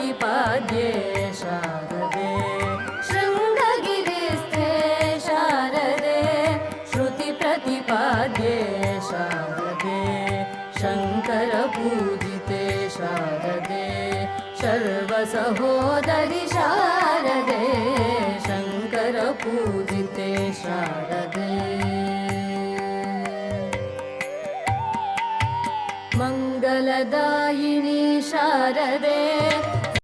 प्रतिपाद्ये शारदे शृङ्गगिरिस्थे शारदे श्रुतिप्रतिपाद्ये शारदे शङ्करपूजिते शारदे सर्वसहोदरि शारदे शङ्करपूजिते शारदे मङ्गलदायिनी शारदे